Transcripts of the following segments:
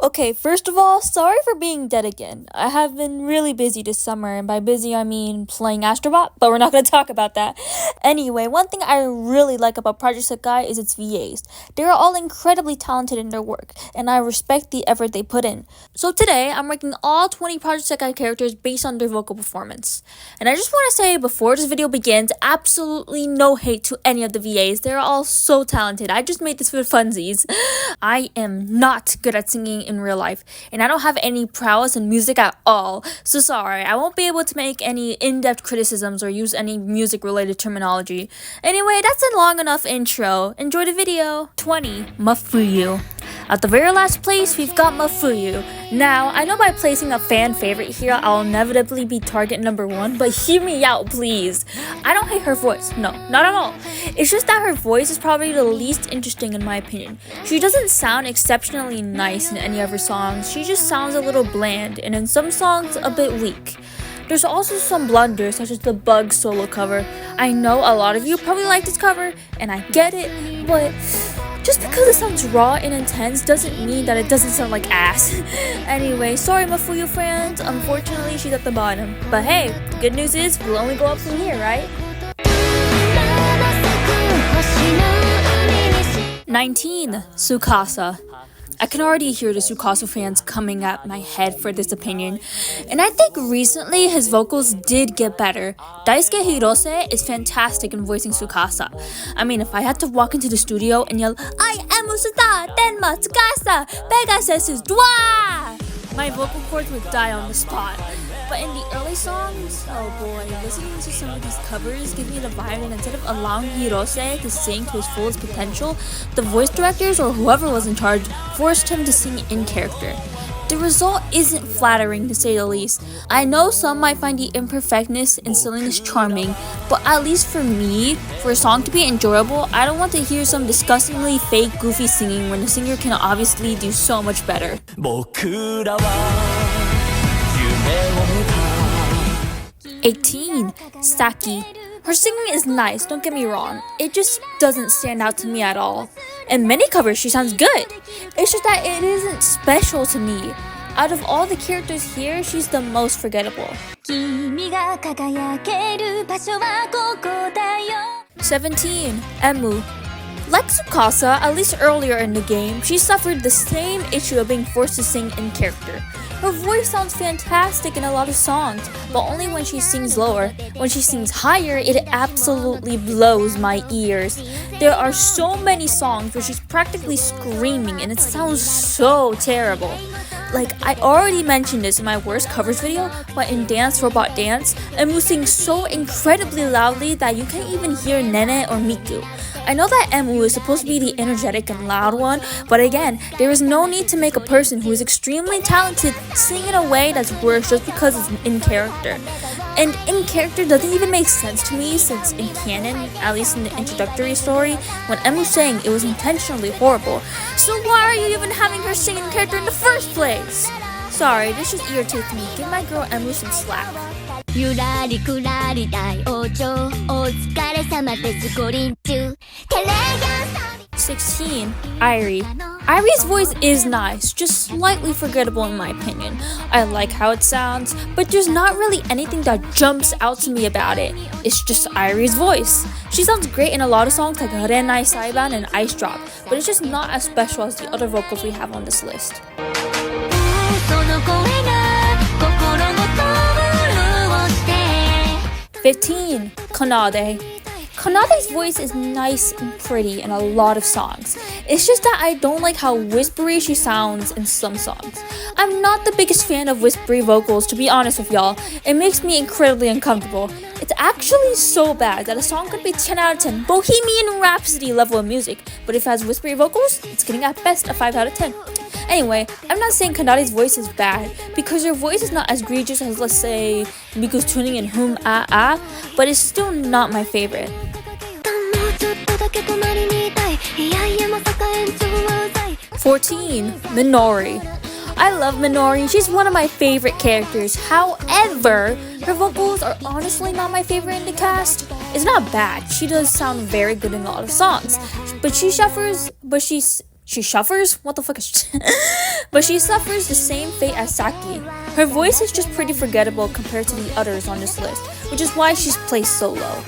Okay, first of all, sorry for being dead again. I have been really busy this summer, and by busy I mean playing Astrobot, but we're not going to talk about that. Anyway, one thing I really like about Project Sekai is its VAs. They are all incredibly talented in their work, and I respect the effort they put in. So today, I'm ranking all 20 Project Sekai characters based on their vocal performance. And I just want to say, before this video begins, absolutely no hate to any of the VAs. They're all so talented. I just made this for funsies. I am not good at singing in real life, and I don't have any prowess in music at all, so sorry, I won't be able to make any in-depth criticisms or use any music-related terminology. Anyway, that's a long enough intro. Enjoy the video. 20. Mafuyu. At the very last place, we've got Mafuyu. Now, I know by placing a fan favorite here, I'll inevitably be target number 1, but hear me out, please. I don't hate her voice, no, not at all. It's just that her voice is probably the least interesting in my opinion. She doesn't sound exceptionally nice in any of her songs, she just sounds a little bland, and in some songs, a bit weak. There's also some blunders, such as the Bug solo cover. I know a lot of you probably like this cover, and I get it, but just because it sounds raw and intense doesn't mean that it doesn't sound like ass. Anyway, sorry Mafuyu fans, unfortunately she's at the bottom. But hey, the good news is we'll only go up from here, right? 19. Sucasa. I can already hear the Sucasa fans coming at my head for this opinion, and I think recently his vocals did get better. Daisuke Hirose is fantastic in voicing Sucasa. I mean, if I had to walk into the studio and yell, "I am Usuta, Tenma, Tsukasa, Pegasus is Dwa!" my vocal cords would die on the spot. But in the early songs, oh boy, listening to some of these covers gives me the vibe that instead of allowing Hirose to sing to his fullest potential, the voice directors or whoever was in charge forced him to sing in character. The result isn't flattering to say the least. I know some might find the imperfectness and silliness charming, but at least for me, for a song to be enjoyable, I don't want to hear some disgustingly fake, goofy singing when the singer can obviously do so much better. 18. Saki. Her singing is nice, don't get me wrong. It just doesn't stand out to me at all. In many covers, she sounds good. It's just that it isn't special to me. Out of all the characters here, she's the most forgettable. 17. Emu. Like Sucasa, at least earlier in the game, she suffered the same issue of being forced to sing in character. Her voice sounds fantastic in a lot of songs, but only when she sings lower. When she sings higher, it absolutely blows my ears. There are so many songs where she's practically screaming and it sounds so terrible. Like, I already mentioned this in my worst covers video, but in Dance Robot Dance, Emu sings so incredibly loudly that you can't even hear Nene or Miku. I know that Emu is supposed to be the energetic and loud one, but again, there is no need to make a person who is extremely talented sing in a way that's worse just because it's in character. And in character doesn't even make sense to me, since in canon, at least in the introductory story, when Emu sang, it was intentionally horrible. So why are you even having her sing in character in the first place? Sorry, this just irritates me. Give my girl Emu some slack. 16. Ireie. Irie's voice is nice, just slightly forgettable in my opinion. I like how it sounds, but there's not really anything that jumps out to me about it. It's just Irie's voice. She sounds great in a lot of songs like Renai Saiban and Ice Drop, but it's just not as special as the other vocals we have on this list. 15. Konady. Konade's voice is nice and pretty in a lot of songs. It's just that I don't like how whispery she sounds in some songs. I'm not the biggest fan of whispery vocals, to be honest with y'all. It makes me incredibly uncomfortable. It's actually so bad that a song could be 10 out of 10 Bohemian Rhapsody level of music, but if it has whispery vocals, it's getting at best a 5 out of 10. Anyway, I'm not saying Konady's voice is bad, because her voice is not as egregious as, let's say, Miku's tuning in Hum Ah Ah, but it's still not my favorite. 14. Minori. I love Minori, she's one of my favorite characters. However, her vocals are honestly not my favorite in the cast. It's not bad, she does sound very good in a lot of songs, but she suffers She suffers? What the fuck is But she suffers the same fate as Saki. Her voice is just pretty forgettable compared to the others on this list, which is why she's placed so low.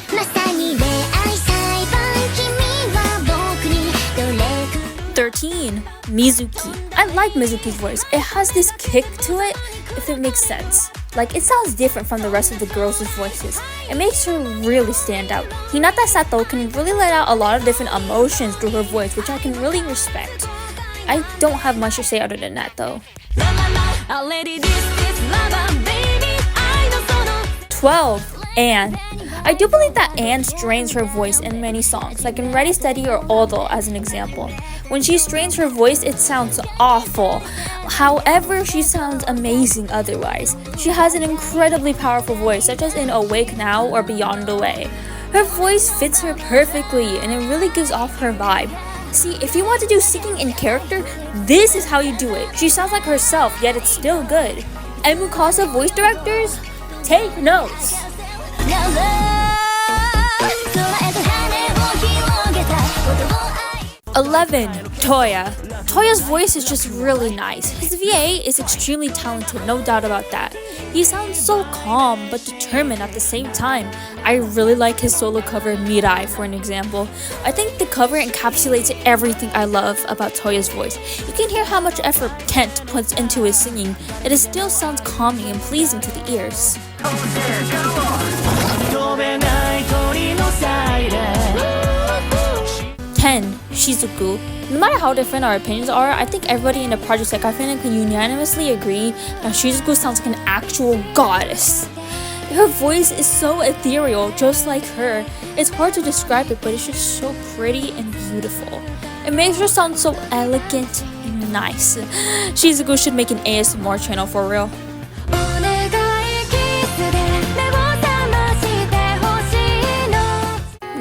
13. Mizuki. I like Mizuki's voice. It has this kick to it, if it makes sense. Like, it sounds different from the rest of the girls' voices. It makes her really stand out. Hinata Sato can really let out a lot of different emotions through her voice, which I can really respect. I don't have much to say other than that, though. 12. Anne. I do believe that Anne strains her voice in many songs, like in Ready Steady or Odo as an example. When she strains her voice, it sounds awful. However, she sounds amazing otherwise. She has an incredibly powerful voice, such as in Awake Now or Beyond the Way. Her voice fits her perfectly, and it really gives off her vibe. See, if you want to do singing in character, this is how you do it. She sounds like herself, yet it's still good. And Mukasa voice directors, take notes. 11. Toya. Toya's voice is just really nice. His VA is extremely talented, no doubt about that. He sounds so calm but determined at the same time. I really like his solo cover Mireie, for an example. I think the cover encapsulates everything I love about Toya's voice. You can hear how much effort Kent puts into his singing, and it still sounds calming and pleasing to the ears. 10. Shizuku. No matter how different our opinions are, I think everybody in the Project Sekai fandom can unanimously agree that Shizuku sounds like an actual goddess. Her voice is so ethereal, just like her. It's hard to describe it, but it's just so pretty and beautiful. It makes her sound so elegant and nice. Shizuku should make an ASMR channel for real.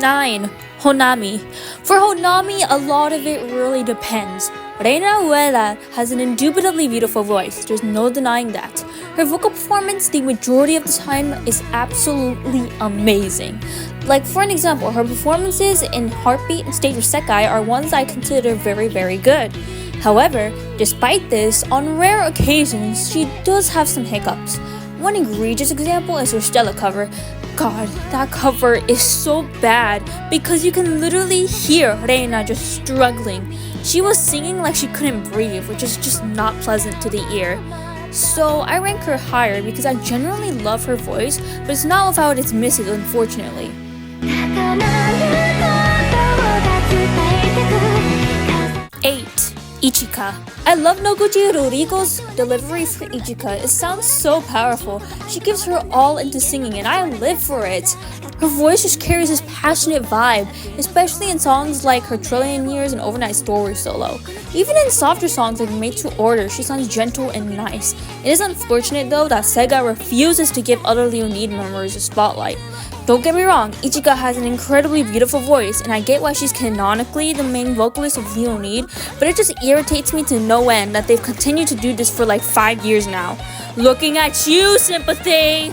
9. Honami. For Honami, a lot of it really depends. Reina Ueda has an indubitably beautiful voice, there's no denying that. Her vocal performance the majority of the time is absolutely amazing. Like, for an example, her performances in Heartbeat and Stage of Sekai are ones I consider very, very good. However, despite this, on rare occasions, she does have some hiccups. One egregious example is her Stella cover. God, that cover is so bad because you can literally hear Reina just struggling. She was singing like she couldn't breathe, which is just not pleasant to the ear. So I rank her higher because I generally love her voice, but it's not without its misses, unfortunately. 8. Ichika. I love Noguchi Ruriko's delivery for Ichika. It sounds so powerful. She gives her all into singing and I live for it. Her voice just carries this passionate vibe, especially in songs like her Trillion Years and Overnight Story solo. Even in softer songs like Made to Order, she sounds gentle and nice. It is unfortunate though that Sega refuses to give other Leonid members a spotlight. Don't get me wrong, Ichika has an incredibly beautiful voice, and I get why she's canonically the main vocalist of Leonid, but it just irritates me to no end that they've continued to do this for like 5 years now. Looking at you, Sympathy!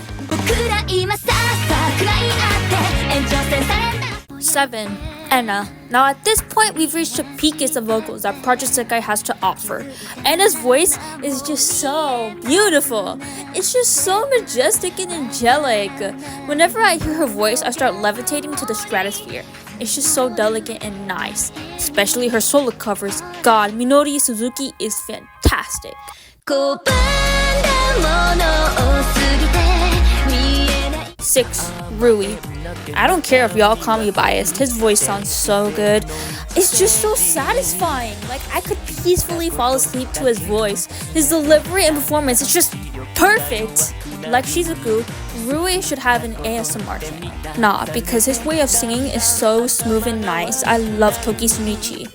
7. Enna. Now at this point we've reached the peakest of vocals that Project Sekai has to offer. Enna's voice is just so beautiful. It's just so majestic and angelic. Whenever I hear her voice, I start levitating to the stratosphere. It's just so delicate and nice. Especially her solo covers. God, Minori Suzuki is fantastic. 6. Rui. I don't care if y'all call me biased, his voice sounds so good. It's just so satisfying. Like, I could peacefully fall asleep to his voice. His delivery and performance is just perfect. Like Shizuku, Rui should have an ASMR channel. Nah, because his way of singing is so smooth and nice. I love Toki Sunichi.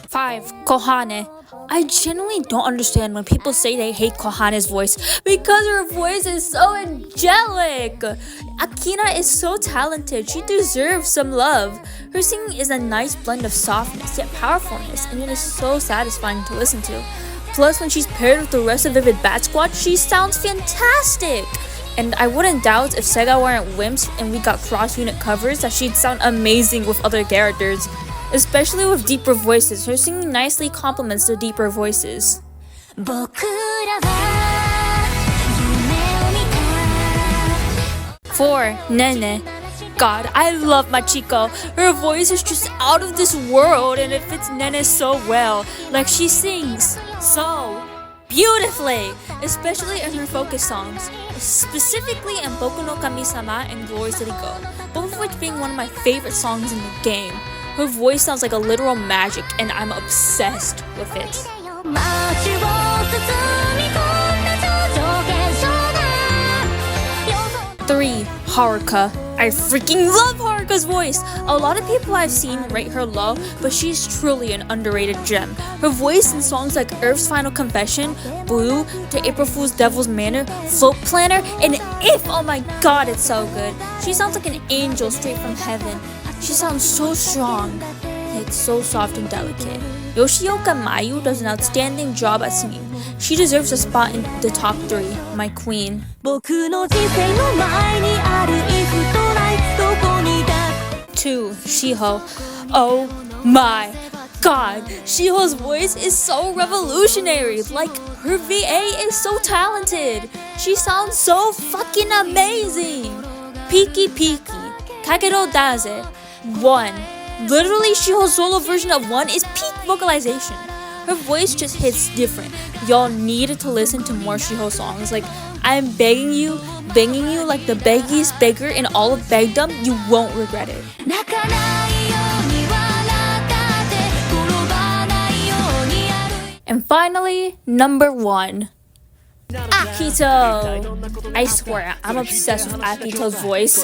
5. Kohane. I genuinely don't understand when people say they hate Kohane's voice because her voice is so angelic. Akina is so talented, she deserves some love. Her singing is a nice blend of softness yet powerfulness, and it is so satisfying to listen to. Plus, when she's paired with the rest of Vivid Bat Squad, she sounds fantastic. And I wouldn't doubt if Sega weren't wimps and we got cross-unit covers that she'd sound amazing with other characters, especially with deeper voices. Her singing nicely complements the deeper voices. 4. Nene. God, I love Machiko. Her voice is just out of this world and it fits Nene so well. Like she sings so beautifully, especially in her focus songs, specifically in Boku no Kami-sama and Glory City Go, both of which being one of my favorite songs in the game. Her voice sounds like a literal magic and I'm obsessed with it. 3. Haruka. I freaking love Haruka's voice! A lot of people I've seen rate her low, but she's truly an underrated gem. Her voice in songs like Earth's Final Confession, Blue, to April Fool's Devil's Manor, Float Planner, and If! Oh my god, it's so good. She sounds like an angel straight from heaven. She sounds so strong, yet so soft and delicate. Yoshioka Mayu does an outstanding job at singing. She deserves a spot in the top 3, my queen. 2. Sheho. Oh my god, Sheho's voice is so revolutionary. Like, her VA is so talented. She sounds so fucking amazing. Piki Piki, Kakero Daze, 1. Literally, Sheho's solo version of 1 is peak vocalization. Her voice just hits different. Y'all need to listen to more Sheho songs. Like, I'm begging you like the beggiest beggar in all of begdom, you won't regret it. And finally, number 1. Akito! I swear, I'm obsessed with Akito's voice.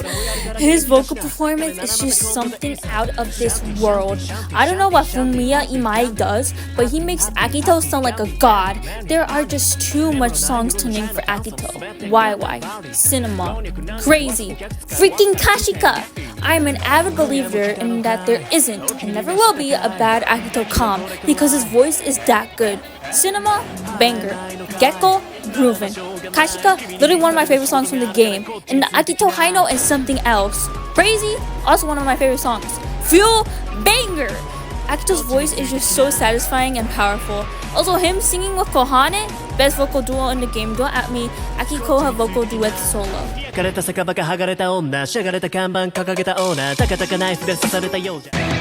His vocal performance is just something out of this world. I don't know what Fumiya Imai does, but he makes Akito sound like a god. There are just too much songs to name for Akito. YY, Cinema, Crazy, freaking Kashika! I'm an avid believer in that there isn't and never will be a bad Akito calm because his voice is that good. Cinema, banger. Gekko, groovin'. Kashika, literally one of my favorite songs from the game. And the Akito high note is something else. Crazy, also one of my favorite songs. Fuel, banger. Akito's voice is just so satisfying and powerful. Also, him singing with Kohane, best vocal duo in the game. Don't at me, Aki Koha vocal duet solo. 枯れた酒場が剥がれた女しゃがれた看板掲げたオーナーたかたかナイフで刺されたようじゃ